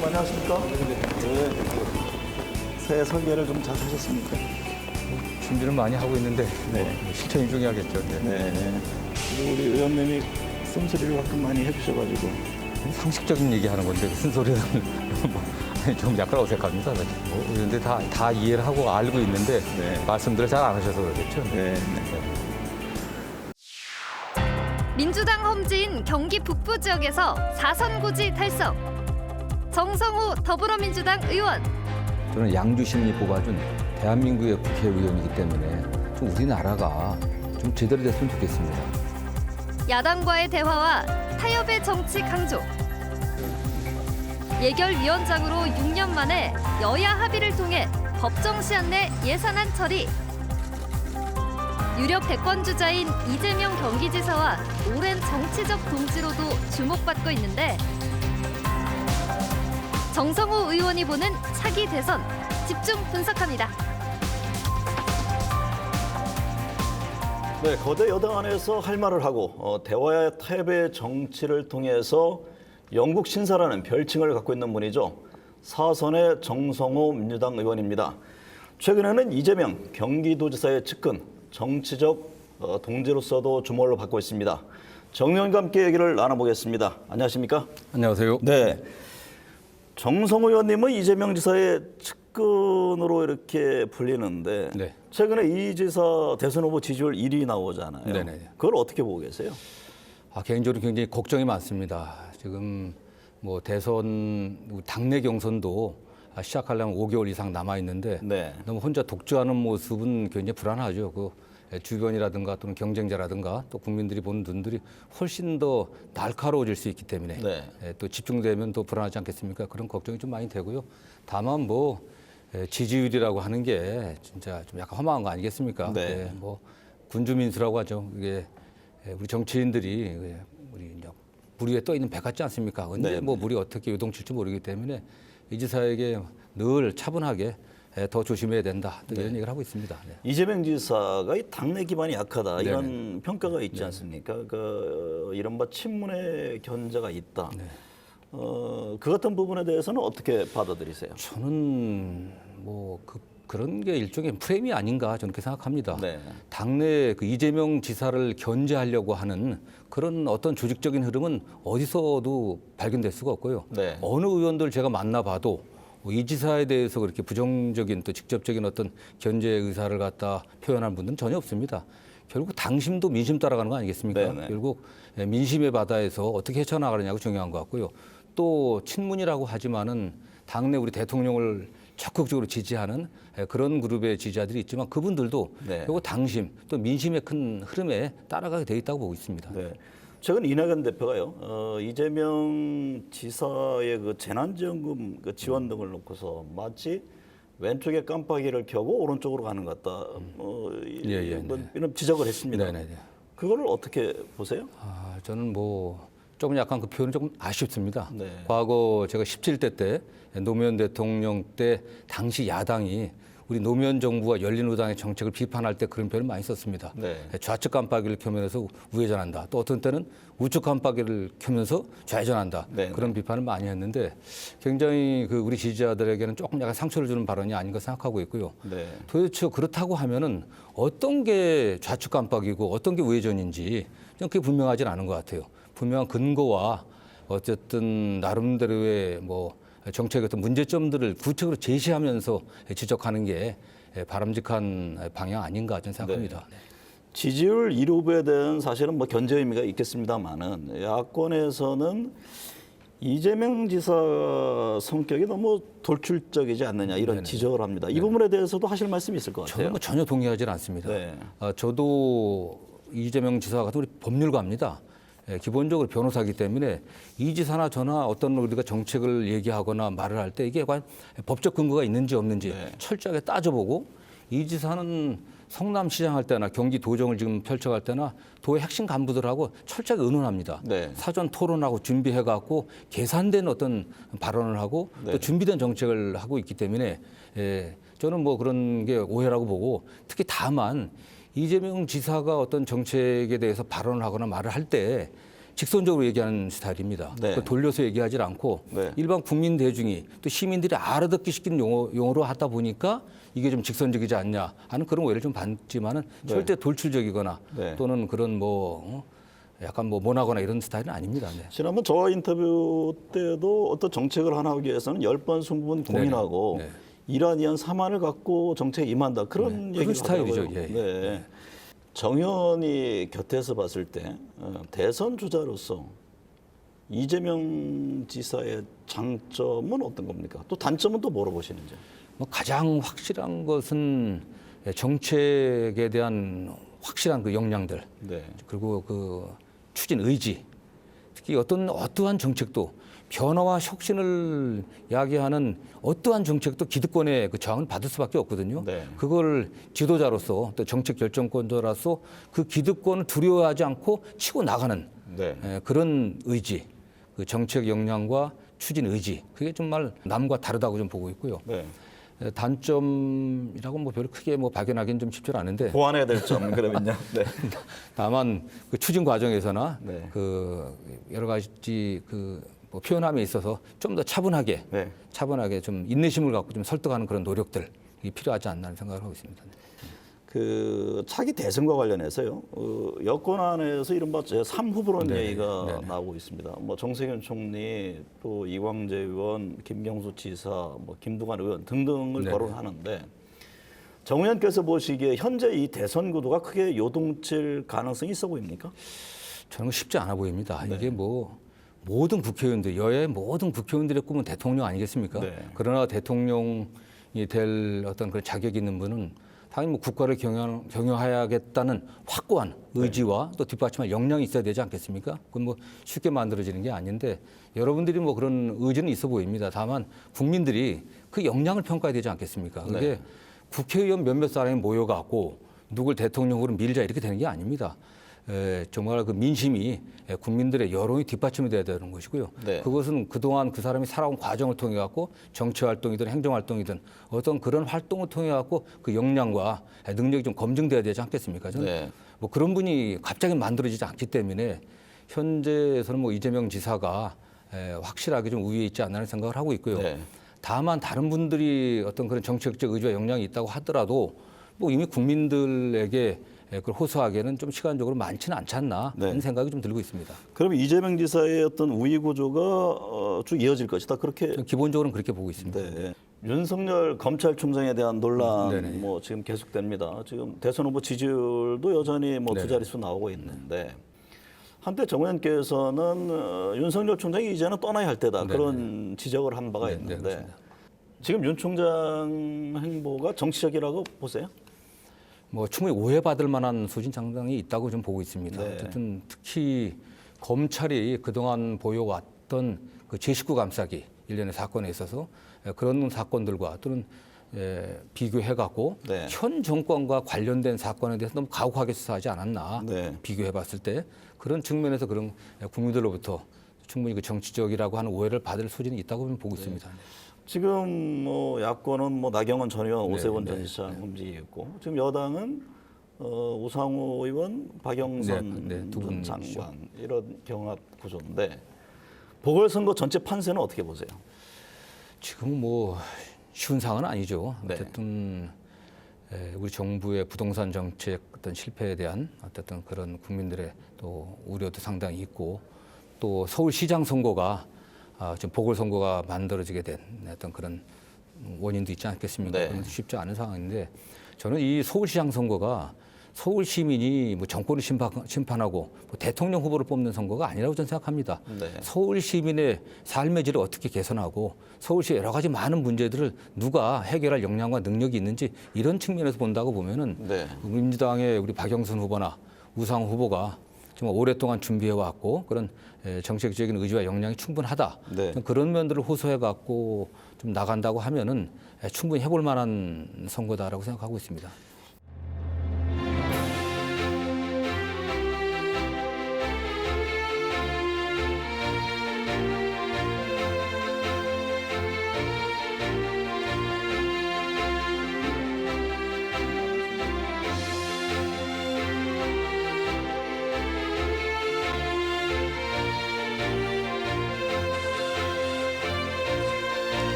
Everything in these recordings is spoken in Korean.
의원님 안녕하십니까? 네. 새해 설계를 좀 잘 하셨습니까? 준비를 많이 하고 있는데 네. 실천이 중요하겠죠. 네. 그리고 우리 의원님이 쓴소리를 가끔 많이 해주셔가지고 상식적인 얘기하는 건데 무슨 소리를 좀 약간 어색합니다. 그런데 다 이해를 하고 알고 있는데 네. 말씀들을 잘 안 하셔서 그렇겠죠. 네. 민주당 험지인 경기 북부 지역에서 4선 고지 달성. 정성호 더불어민주당 의원. 저는 양주시민이 뽑아준 대한민국의 국회의원이기 때문에 좀 우리나라가 좀 제대로 됐으면 좋겠습니다. 야당과의 대화와 타협의 정치 강조. 예결위원장으로 6년 만에 여야 합의를 통해 법정 시한 내 예산안 처리. 유력 대권주자인 이재명 경기지사와 오랜 정치적 동지로도 주목받고 있는데 정성호 의원이 보는 차기 대선 집중 분석합니다. 네, 거대 여당 안에서 할 말을 하고 대화의 타협의 정치를 통해서 영국 신사라는 별칭을 갖고 있는 분이죠. 사선의 정성호 민주당 의원입니다. 최근에는 이재명 경기도지사의 측근, 정치적 동지로서도 주목을 받고 있습니다. 정 의원과 함께 얘기를 나눠보겠습니다. 안녕하십니까? 안녕하세요. 네. 정성호 의원님은 이재명 지사의 측근으로 이렇게 불리는데 네. 최근에 이 지사 대선 후보 지지율 1위 나오잖아요. 네네. 그걸 어떻게 보고 계세요? 개인적으로 굉장히 걱정이 많습니다. 지금 뭐 대선 당내 경선도 시작하려면 5개월 이상 남아 있는데 네. 너무 혼자 독주하는 모습은 굉장히 불안하죠. 그 주변이라든가 또는 경쟁자라든가 또 국민들이 보는 눈들이 훨씬 더 날카로워질 수 있기 때문에 네. 또 집중되면 더 불안하지 않겠습니까? 그런 걱정이 좀 많이 되고요. 다만 뭐 지지율이라고 하는 게 진짜 좀 약간 허망한 거 아니겠습니까? 네. 뭐 군주민수라고 하죠. 이게 우리 정치인들이 우리 이제 물 위에 떠 있는 배 같지 않습니까? 근데 네. 뭐 물이 어떻게 요동칠지 모르기 때문에 이 지사에게 늘 차분하게 더 조심해야 된다. 이런 얘기를 하고 있습니다. 네. 이재명 지사가 이 당내 기반이 약하다 네네. 이런 평가가 있지 않습니까? 그 이른바 친문의 견제가 있다. 네. 그 같은 부분에 대해서는 어떻게 받아들이세요? 저는 뭐 그런 게 일종의 프레임이 아닌가 저는 그렇게 생각합니다. 네. 당내 그 이재명 지사를 견제하려고 하는 그런 어떤 조직적인 흐름은 어디서도 발견될 수가 없고요. 네. 어느 의원들 제가 만나봐도 이 지사에 대해서 그렇게 부정적인 또 직접적인 어떤 견제 의사를 갖다 표현한 분들은 전혀 없습니다. 결국 당심도 민심 따라가는 거 아니겠습니까? 네네. 결국 민심의 바다에서 어떻게 헤쳐나가느냐고 중요한 것 같고요. 또 친문이라고 하지만은 당내 우리 대통령을 적극적으로 지지하는 그런 그룹의 지지자들이 있지만 그분들도 네. 결국 당심 또 민심의 큰 흐름에 따라가게 돼 있다고 보고 있습니다. 네. 최근 이낙연 대표가요, 이재명 지사의 그 재난지원금 그 지원 등을 놓고서 마치 왼쪽에 깜빡이를 켜고 오른쪽으로 가는 것 같다. 이런 지적을 했습니다. 네네네. 그거를 어떻게 보세요? 저는 뭐 조금 약간 그 표현은 조금 아쉽습니다. 네. 과거 제가 17대 때 노무현 대통령 때 당시 야당이 우리 노무현 정부와 열린우당의 정책을 비판할 때 그런 표현을 많이 썼습니다. 네. 좌측 깜빡이를 켜면서 우회전한다. 또 어떤 때는 우측 깜빡이를 켜면서 좌회전한다. 네. 그런 비판을 많이 했는데 굉장히 그 우리 지지자들에게는 조금 약간 상처를 주는 발언이 아닌가 생각하고 있고요. 네. 도대체 그렇다고 하면은 어떤 게 좌측 깜빡이고 어떤 게 우회전인지 좀 그게 분명하진 않은 것 같아요. 분명한 근거와 어쨌든 나름대로의 뭐 정책의 어떤 문제점들을 구체적으로 제시하면서 지적하는 게 바람직한 방향 아닌가 저는 생각합니다. 네. 지지율 1위 후보에 대한 사실은 뭐 견제 의미가 있겠습니다만은 야권에서는 이재명 지사 성격이 너무 돌출적이지 않느냐 이런 네네. 지적을 합니다. 이 부분에 대해서도 하실 말씀이 있을 것 같아요. 저는 뭐 전혀 동의하지 않습니다. 네. 저도 이재명 지사 같은 우리 법률가입니다. 기본적으로 변호사이기 때문에 이 지사나 저나 어떤 우리가 정책을 얘기하거나 말을 할 때 이게 과연 법적 근거가 있는지 없는지 네. 철저하게 따져보고 이 지사는 성남시장 할 때나 경기도정을 지금 펼쳐갈 때나 도의 핵심 간부들하고 철저하게 의논합니다. 네. 사전 토론하고 준비해갖고 계산된 어떤 발언을 하고 네. 또 준비된 정책을 하고 있기 때문에 저는 뭐 그런 게 오해라고 보고 특히 다만 이재명 지사가 어떤 정책에 대해서 발언을 하거나 말을 할 때 직선적으로 얘기하는 스타일입니다. 네. 돌려서 얘기하지 않고 네. 일반 국민 대중이 또 시민들이 알아듣기 쉽게 용어로 하다 보니까 이게 좀 직선적이지 않냐 하는 그런 오해를 좀 받지만은 절대 돌출적이거나 네. 또는 그런 약간 모나거나 이런 스타일은 아닙니다. 네. 지난번 저와 인터뷰 때도 어떤 정책을 하나 하기 위해서는 10번, 20번 고민하고 네. 이러한 사만을 갖고 정책에 임한다. 그런 네. 얘기를 그런 스타일이죠. 하더라고요. 예, 예. 네. 정 의원이 곁에서 봤을 때 대선 주자로서 이재명 지사의 장점은 어떤 겁니까? 또 단점은 또 뭐로 보시는지? 가장 확실한 것은 정책에 대한 확실한 그 역량들 네. 그리고 그 추진 의지 특히 어떠한 정책도 변화와 혁신을 야기하는 어떠한 정책도 기득권의 그 저항을 받을 수밖에 없거든요. 네. 그걸 지도자로서 또 정책 결정권자로서 그 기득권을 두려워하지 않고 치고 나가는 네. 그런 의지, 그 정책 역량과 추진 의지 그게 정말 남과 다르다고 좀 보고 있고요. 네. 단점이라고 별로 크게 발견하기는 좀 쉽지 않은데 보완해야 될 점 그러면요. 네. 다만 그 추진 과정에서나 네. 그 여러 가지 표현함에 있어서 좀 더 차분하게 네. 좀 인내심을 갖고 좀 설득하는 그런 노력들이 필요하지 않나 하는 생각을 하고 있습니다. 그 차기 대선과 관련해서요. 여권 안에서 이른바 제3후보론 네, 얘기가 네, 네. 나오고 있습니다. 정세균 총리, 또 이광재 의원, 김경수 지사, 김두관 의원 등등을 네, 거론하는데 정 의원께서 보시기에 현재 이 대선 구도가 크게 요동칠 가능성이 있어 보입니까? 저는 쉽지 않아 보입니다. 네. 이게 모든 국회의원들, 여야의 모든 국회의원들의 꿈은 대통령 아니겠습니까? 네. 그러나 대통령이 될 어떤 그런 자격이 있는 분은 당연히 국가를 경영해야겠다는 확고한 의지와 또 뒷받침할 역량이 있어야 되지 않겠습니까? 그건 쉽게 만들어지는 게 아닌데 여러분들이 그런 의지는 있어 보입니다. 다만 국민들이 그 역량을 평가해야 되지 않겠습니까? 그게 네. 국회의원 몇몇 사람이 모여갖고 누굴 대통령으로 밀자 이렇게 되는 게 아닙니다. 정말 그 민심이 국민들의 여론이 뒷받침이 돼야 되는 것이고요. 네. 그것은 그동안 그 사람이 살아온 과정을 통해 갖고 정치 활동이든 행정 활동이든 어떤 그런 활동을 통해 갖고 그 역량과 능력이 좀 검증돼야 되지 않겠습니까? 저는 네. 그런 분이 갑자기 만들어지지 않기 때문에 현재에서는 이재명 지사가 확실하게 좀 우위에 있지 않나는 생각을 하고 있고요. 네. 다만 다른 분들이 어떤 그런 정책적 의지와 역량이 있다고 하더라도 이미 국민들에게 그걸 호소하기에는 좀 시간적으로 많지는 않지 않나 네. 하는 생각이 좀 들고 있습니다. 그럼 이재명 지사의 어떤 우위 구조가 쭉 이어질 것이다. 그렇게 저는 기본적으로는 그렇게 보고 있습니다. 네. 윤석열 검찰총장에 대한 논란 네네. 지금 계속됩니다. 지금 대선 후보 지지율도 여전히 두 네네. 자릿수 나오고 있는데 한때 정 의원께서는 윤석열 총장이 이제는 떠나야 할 때다. 네네. 그런 지적을 한 바가 네, 있는데 네, 그렇습니다. 지금 윤 총장 행보가 정치적이라고 보세요? 충분히 오해받을 만한 소진 상당히 있다고 좀 보고 있습니다. 네. 어쨌든 특히 검찰이 그동안 보여왔던 그 제19 감싸기 일련의 사건에 있어서 그런 사건들과 또는 비교해갖고 네. 현 정권과 관련된 사건에 대해서 너무 가혹하게 수사하지 않았나 네. 비교해봤을 때 그런 측면에서 그런 국민들로부터 충분히 그 정치적이라고 하는 오해를 받을 소지는 있다고 저는 보고 있습니다. 지금 야권은 나경원 전 의원, 네, 오세훈 네, 전 시장 움직이겠고 지금 여당은 우상호 의원, 박영선 네, 두 전 분이시죠. 장관 이런 경합 구조인데 보궐선거 전체 판세는 어떻게 보세요? 지금은 쉬운 상황은 아니죠. 네. 어쨌든 우리 정부의 부동산 정책 어떤 실패에 대한 어쨌든 그런 국민들의 또 우려도 상당히 있고 또 서울시장 선거가 지금 보궐선거가 만들어지게 된 어떤 그런 원인도 있지 않겠습니까? 네. 그건 쉽지 않은 상황인데 저는 이 서울시장 선거가 서울 시민이 정권을 심판하고 대통령 후보를 뽑는 선거가 아니라고 저는 생각합니다. 네. 서울 시민의 삶의 질을 어떻게 개선하고 서울시의 여러 가지 많은 문제들을 누가 해결할 역량과 능력이 있는지 이런 측면에서 본다고 보면은 네. 민주당의 우리 박영선 후보나 우상호 후보가 정말 오랫동안 준비해 왔고 그런 정책적인 의지와 역량이 충분하다. 네. 그런 면들을 호소해 갖고 좀 나간다고 하면은 충분히 해볼 만한 선거다라고 생각하고 있습니다.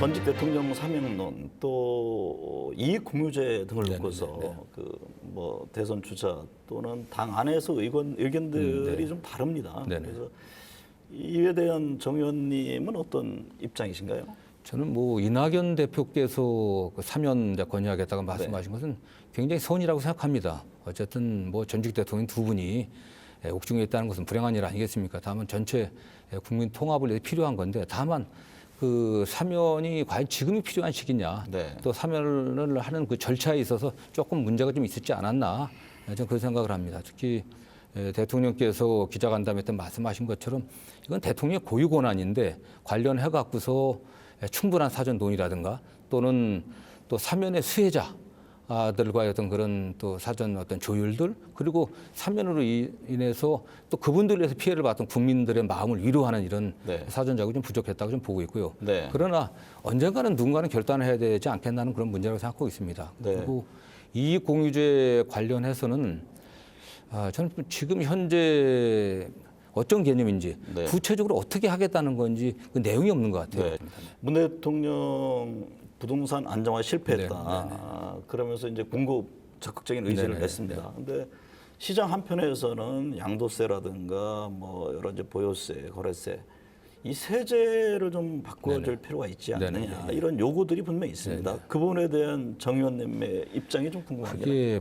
전직 대통령 사명론 또 이익 공유제 등을 네네네. 놓고서 그 뭐 대선 주자 또는 당 안에서 의견들이 네. 좀 다릅니다. 네네. 그래서 이에 대한 정 의원님은 어떤 입장이신가요? 저는 뭐 이낙연 대표께서 그 사면 이제 건의하겠다고 말씀하신 것은 굉장히 선이라고 생각합니다. 어쨌든 뭐 전직 대통령 두 분이 옥중에 있다는 것은 불행한 일 아니겠습니까? 다만 전체 국민 통합을 위해 필요한 건데 다만 그 사면이 과연 지금이 필요한 시기냐, 네. 또 사면을 하는 그 절차에 있어서 조금 문제가 좀 있었지 않았나, 저는 그런 생각을 합니다. 특히 대통령께서 기자간담회 때 말씀하신 것처럼 이건 대통령의 고유 권한인데 관련해 갖고서 충분한 사전 논의라든가 또는 또 사면의 수혜자들과의 어떤 그런 또 사전 어떤 조율들 그리고 사면으로 인해서 또 그분들을 위해서 피해를 봤던 국민들의 마음을 위로하는 이런 네. 사전 작업이 좀 부족했다고 좀 보고 있고요. 네. 그러나 언젠가는 누군가는 결단을 해야 되지 않겠나는 그런 문제라고 생각하고 있습니다. 네. 그리고 이익 공유제 관련해서는 저는 지금 현재 어떤 개념인지 네. 구체적으로 어떻게 하겠다는 건지 그 내용이 없는 것 같아요. 네. 문 대통령 부동산 안정화 실패했다. 그러면서 이제 공급 적극적인 의지를 네네. 냈습니다. 근데 시장 한편에서는 양도세라든가 뭐 여러 이제 보유세, 거래세 이 세제를 좀 바꿔줄 필요가 있지 않느냐 네네. 이런 요구들이 분명히 있습니다. 그 부분에 대한 정 의원님의 입장이 좀 궁금합니다. 그게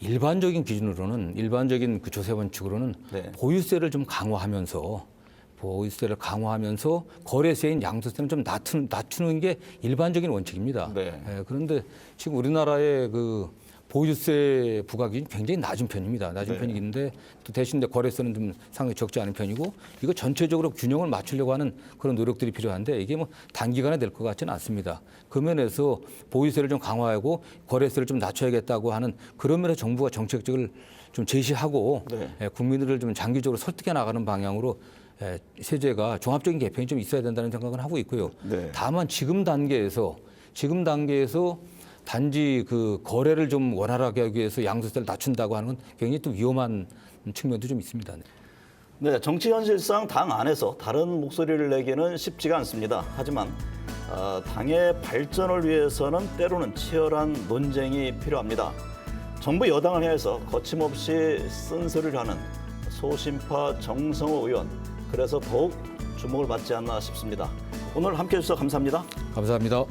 일반적인 기준으로는 일반적인 그 조세 원칙으로는 네. 보유세를 좀 강화하면서 거래세인 양도세는 좀 낮추는 게 일반적인 원칙입니다. 네. 그런데 지금 우리나라의 그 보유세 부과 기준이 굉장히 낮은 편입니다. 낮은 네. 편인데 또 대신 거래세는 좀 상당히 적지 않은 편이고 이거 전체적으로 균형을 맞추려고 하는 그런 노력들이 필요한데 이게 뭐 단기간에 될 것 같지는 않습니다. 그 면에서 보유세를 좀 강화하고 거래세를 좀 낮춰야겠다고 하는 그런 면에서 정부가 정책적을 좀 제시하고 네. 국민들을 좀 장기적으로 설득해 나가는 방향으로 세제가 종합적인 개편이 좀 있어야 된다는 생각은 하고 있고요. 네. 다만 지금 단계에서 단지 그 거래를 좀 원활하게 하기 위해서 양도세를 낮춘다고 하는 건 굉장히 또 위험한 측면도 좀 있습니다. 네, 정치 현실상 당 안에서 다른 목소리를 내기는 쉽지가 않습니다. 하지만 당의 발전을 위해서는 때로는 치열한 논쟁이 필요합니다. 정부 여당을 향해서 거침없이 쓴소리를 하는 소신파 정성호 의원, 그래서 더욱 주목을 받지 않나 싶습니다. 오늘 함께해 주셔서 감사합니다. 감사합니다.